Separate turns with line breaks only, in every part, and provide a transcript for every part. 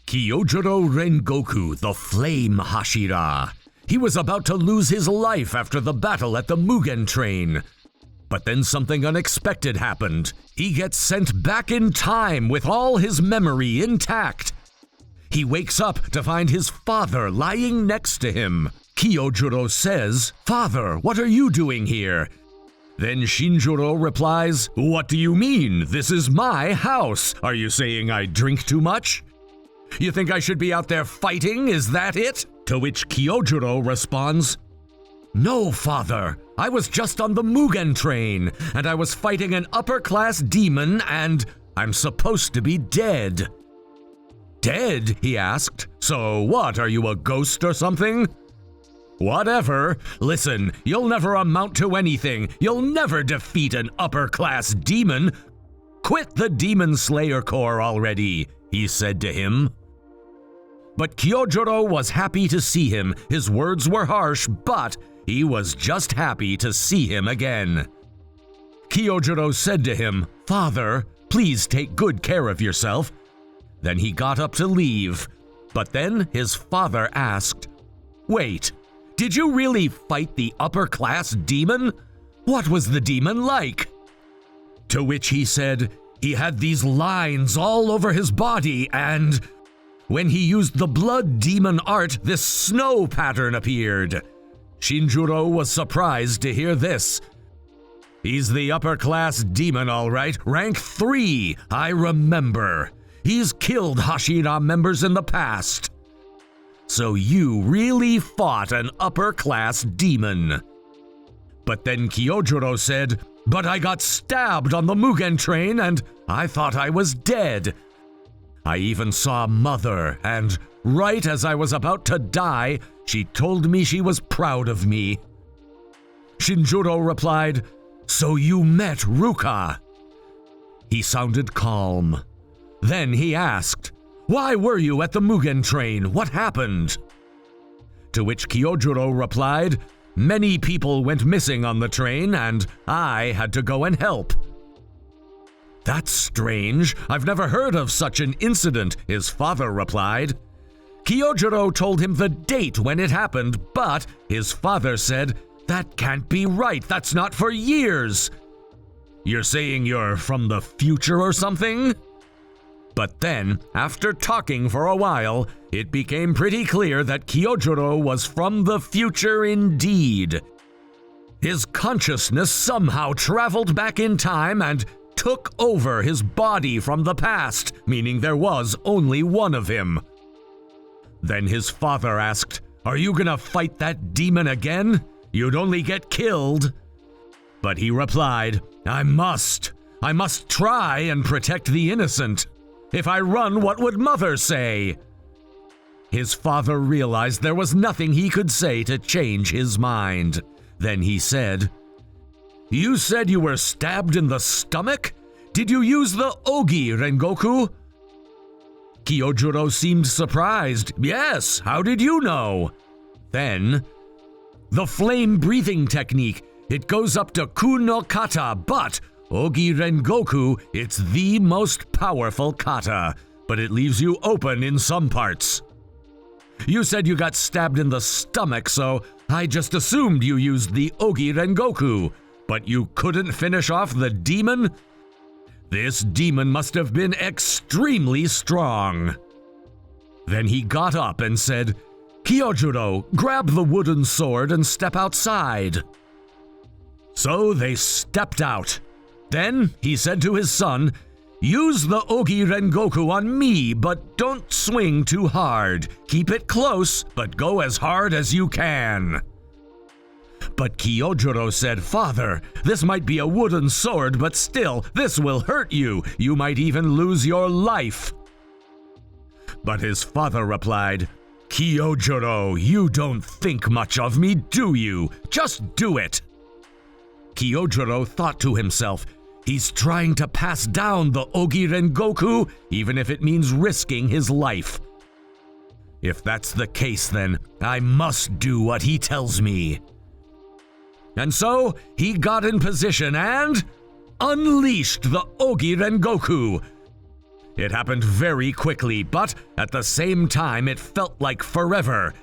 Kyojuro Rengoku, the Flame Hashira. He was about to lose his life after the battle at the Mugen train. But then something unexpected happened. He gets sent back in time with all his memory intact. He wakes up to find his father lying next to him. Kyojuro says, "Father, what are you doing here?" Then Shinjuro replies, "What do you mean? This is my house. Are you saying I drink too much? You think I should be out there fighting, is that it?" To which Kyojuro responds, "No, father. I was just on the Mugen train, and I was fighting an upper-class demon, and I'm supposed to be dead." "Dead?" he asked. "So what, are you a ghost or something?" "Whatever. Listen, you'll never amount to anything. You'll never defeat an upper-class demon. Quit the Demon Slayer Corps already," he said to him. But Kyojuro was happy to see him. His words were harsh, but he was just happy to see him again. Kyojuro said to him, "Father, please take good care of yourself." Then he got up to leave. But then his father asked, "Wait, did you really fight the upper-class demon? What was the demon like?" To which he said, "He had these lines all over his body, and when he used the blood demon art, this snow pattern appeared." Shinjuro was surprised to hear this. "He's the upper-class demon, all right. Rank 3, I remember. He's killed Hashira members in the past. So you really fought an upper-class demon." But then Kyojuro said, "But I got stabbed on the Mugen train, and I thought I was dead. I even saw Mother, and right as I was about to die, she told me she was proud of me." Shinjuro replied, "So you met Ruka?" He sounded calm. Then he asked, "Why were you at the Mugen train? What happened?" To which Kyojuro replied, "Many people went missing on the train, and I had to go and help." "That's strange. I've never heard of such an incident," his father replied. Kyojuro told him the date when it happened, but his father said, "That can't be right. That's not for years. You're saying you're from the future or something?" But then, after talking for a while, it became pretty clear that Kyojuro was from the future indeed. His consciousness somehow traveled back in time and took over his body from the past, meaning there was only one of him. Then his father asked, "Are you gonna fight that demon again? You'd only get killed." But he replied, I must try and protect the innocent. If I run, what would Mother say?" His father realized there was nothing he could say to change his mind. Then he said, "You said you were stabbed in the stomach? Did you use the Ogi Rengoku?" Kyojuro seemed surprised. "Yes, how did you know?" Then, "The flame breathing technique. It goes up to Ku no Kata, but Ogi Rengoku, it's the most powerful kata, but it leaves you open in some parts. You said you got stabbed in the stomach, so I just assumed you used the Ogi Rengoku, but you couldn't finish off the demon? This demon must have been extremely strong." Then he got up and said, "Kyojuro, grab the wooden sword and step outside." So they stepped out. Then he said to his son, "Use the Ogi Rengoku on me, but don't swing too hard. Keep it close, but go as hard as you can." But Kyojuro said, "Father, this might be a wooden sword, but still, this will hurt you. You might even lose your life." But his father replied, "Kyojuro, you don't think much of me, do you? Just do it." Kyojuro thought to himself, he's trying to pass down the Ogi Rengoku, even if it means risking his life. If that's the case, then I must do what he tells me. And so he got in position and unleashed the Ogi Rengoku. It happened very quickly, but at the same time it felt like forever.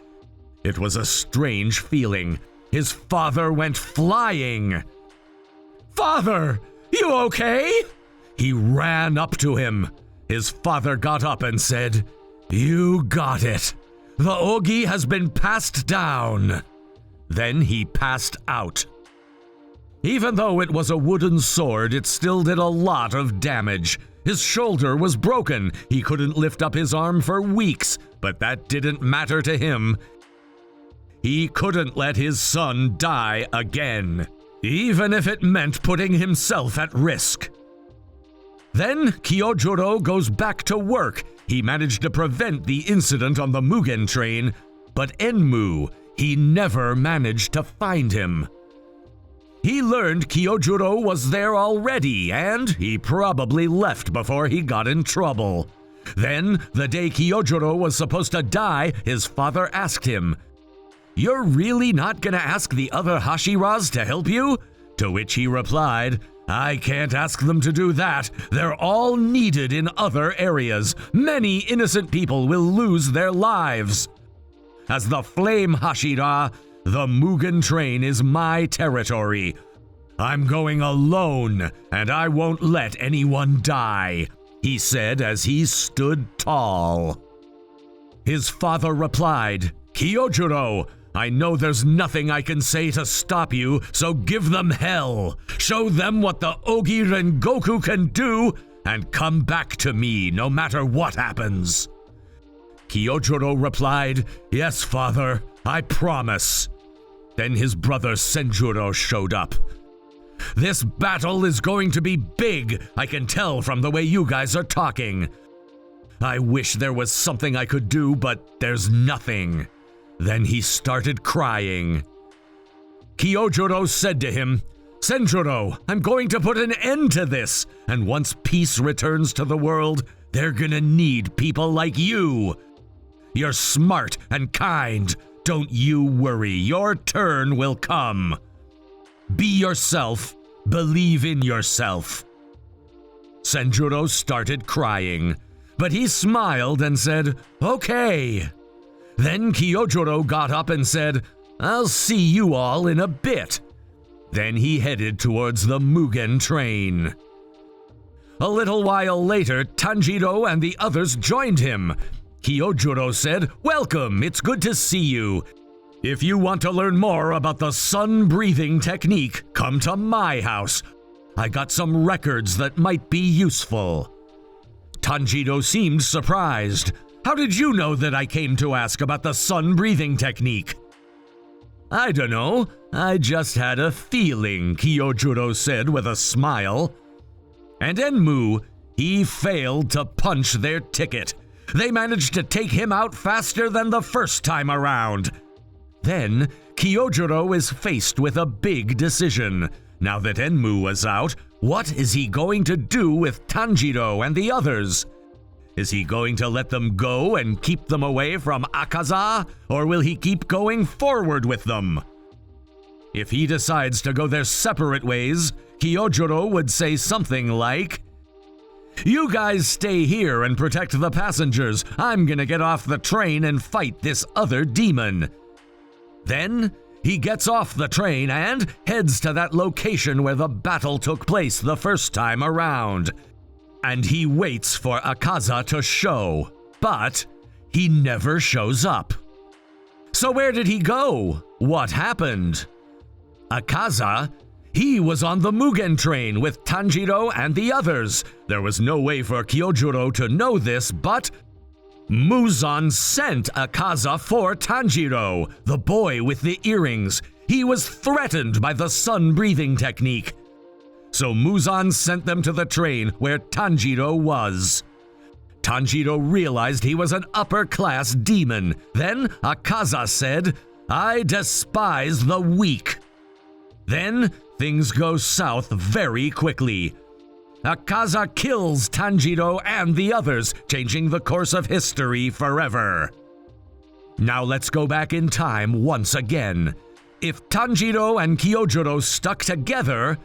It was a strange feeling. His father went flying. "Father, you okay?" He ran up to him. His father got up and said, "You got it. The Ogi has been passed down." Then he passed out. Even though it was a wooden sword, it still did a lot of damage. His shoulder was broken. He couldn't lift up his arm for weeks, but that didn't matter to him. He couldn't let his son die again, even if it meant putting himself at risk. Then Kyojuro goes back to work. He managed to prevent the incident on the Mugen train, but Enmu, he never managed to find him. He learned Kyojuro was there already, and he probably left before he got in trouble. Then, the day Kyojuro was supposed to die, his father asked him, "You're really not gonna ask the other Hashiras to help you?" To which he replied, "I can't ask them to do that. They're all needed in other areas. Many innocent people will lose their lives. As the Flame Hashira, the Mugen train is my territory. I'm going alone, and I won't let anyone die," he said as he stood tall. His father replied, "Kyojuro, I know there's nothing I can say to stop you, so give them hell. Show them what the Ogi Rengoku can do, and come back to me no matter what happens." Kyojuro replied, "Yes, father, I promise." Then his brother Senjuro showed up. "This battle is going to be big, I can tell from the way you guys are talking. I wish there was something I could do, but there's nothing." Then he started crying. Kyojuro said to him, "Senjuro, I'm going to put an end to this, and once peace returns to the world, they're gonna need people like you. You're smart and kind. Don't you worry, your turn will come. Be yourself, believe in yourself." Senjuro started crying, but he smiled and said, "Okay." Then Kyojuro got up and said, "I'll see you all in a bit." Then he headed towards the Mugen train. A little while later, Tanjiro and the others joined him. Kyojuro said, "Welcome, it's good to see you. If you want to learn more about the sun-breathing technique, come to my house. I got some records that might be useful." Tanjiro seemed surprised. "How did you know that I came to ask about the sun-breathing technique?" "I don't know, I just had a feeling," Kyojuro said with a smile. And Enmu, he failed to punch their ticket. They managed to take him out faster than the first time around. Then, Kyojuro is faced with a big decision. Now that Enmu was out, what is he going to do with Tanjiro and the others? Is he going to let them go and keep them away from Akaza, or will he keep going forward with them? If he decides to go their separate ways, Kyojuro would say something like, "You guys stay here and protect the passengers. I'm gonna get off the train and fight this other demon." Then, he gets off the train and heads to that location where the battle took place the first time around. And he waits for Akaza to show, but he never shows up. So where did he go? What happened? Akaza, he was on the Mugen train with Tanjiro and the others. There was no way for Kyojuro to know this, but Muzan sent Akaza for Tanjiro, the boy with the earrings. He was threatened by the sun-breathing technique. So Muzan sent them to the train where Tanjiro was. Tanjiro realized he was an upper-class demon. Then Akaza said, "I despise the weak." Then things go south very quickly. Akaza kills Tanjiro and the others, changing the course of history forever. Now let's go back in time once again. If Tanjiro and Kyojuro stuck together,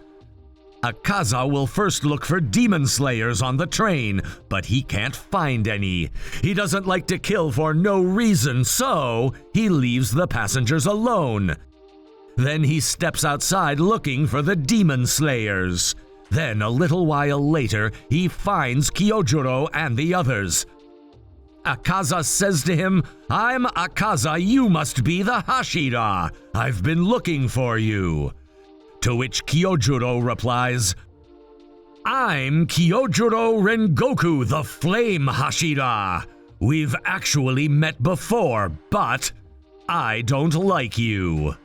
Akaza will first look for demon slayers on the train, but he can't find any. He doesn't like to kill for no reason, so he leaves the passengers alone. Then he steps outside looking for the demon slayers. Then a little while later, he finds Kyojuro and the others. Akaza says to him, "I'm Akaza, you must be the Hashira. I've been looking for you." To which Kyojuro replies, "I'm Kyojuro Rengoku, the Flame Hashira. We've actually met before, but I don't like you."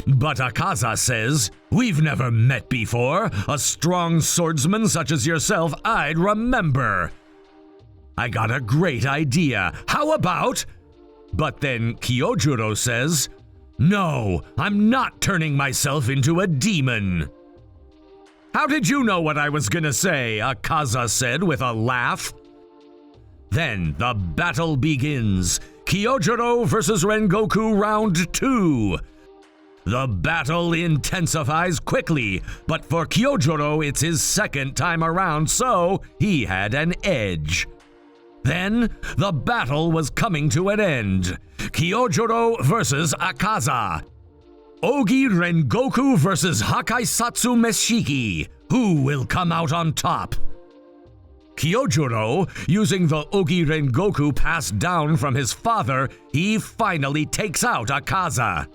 But Akaza says, "We've never met before. A strong swordsman such as yourself I'd remember. I got a great idea. How about..." But then Kyojuro says, "No, I'm not turning myself into a demon." "How did you know what I was gonna say?" Akaza said with a laugh. Then the battle begins. Kyojuro versus Rengoku round 2. The battle intensifies quickly, but for Kyojuro it's his second time around, so he had an edge. Then, the battle was coming to an end. Kyojuro versus Akaza. Ogi Rengoku versus Hakaisatsu Meshiki. Who will come out on top? Kyojuro, using the Ogi Rengoku passed down from his father, he finally takes out Akaza.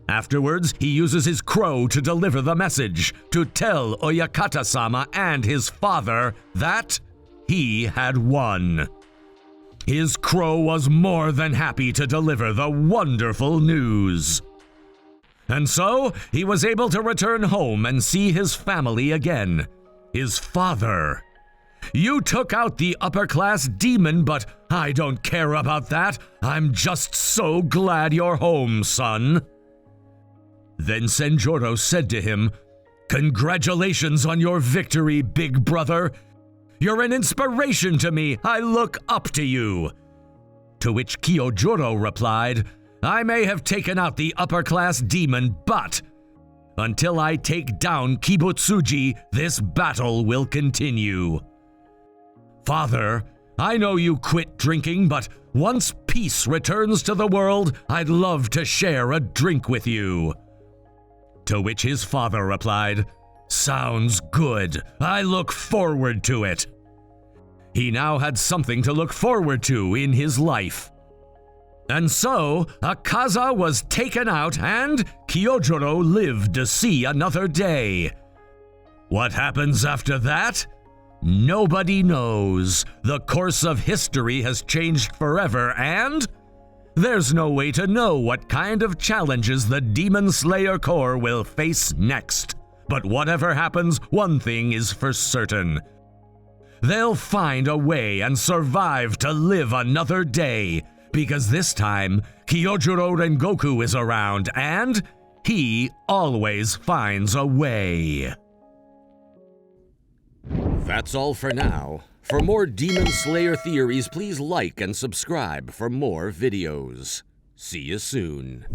Afterwards, he uses his crow to deliver the message, to tell Oyakata-sama and his father that he had won. His crow was more than happy to deliver the wonderful news. And so, he was able to return home and see his family again. His father. "You took out the upper-class demon, but I don't care about that. I'm just so glad you're home, son." Then Senjuro said to him, "Congratulations on your victory, big brother. You're an inspiration to me. I look up to you." To which Kyojuro replied, "I may have taken out the upper-class demon, but until I take down Kibutsuji, this battle will continue. Father, I know you quit drinking, but once peace returns to the world, I'd love to share a drink with you." To which his father replied, "Sounds good. I look forward to it." He now had something to look forward to in his life. And so, Akaza was taken out and Kyojuro lived to see another day. What happens after that? Nobody knows. The course of history has changed forever and there's no way to know what kind of challenges the Demon Slayer Corps will face next. But whatever happens, one thing is for certain. They'll find a way and survive to live another day, because this time, Kyojuro Rengoku is around, and he always finds a way. That's all for now. For more Demon Slayer theories, please like and subscribe for more videos. See you soon.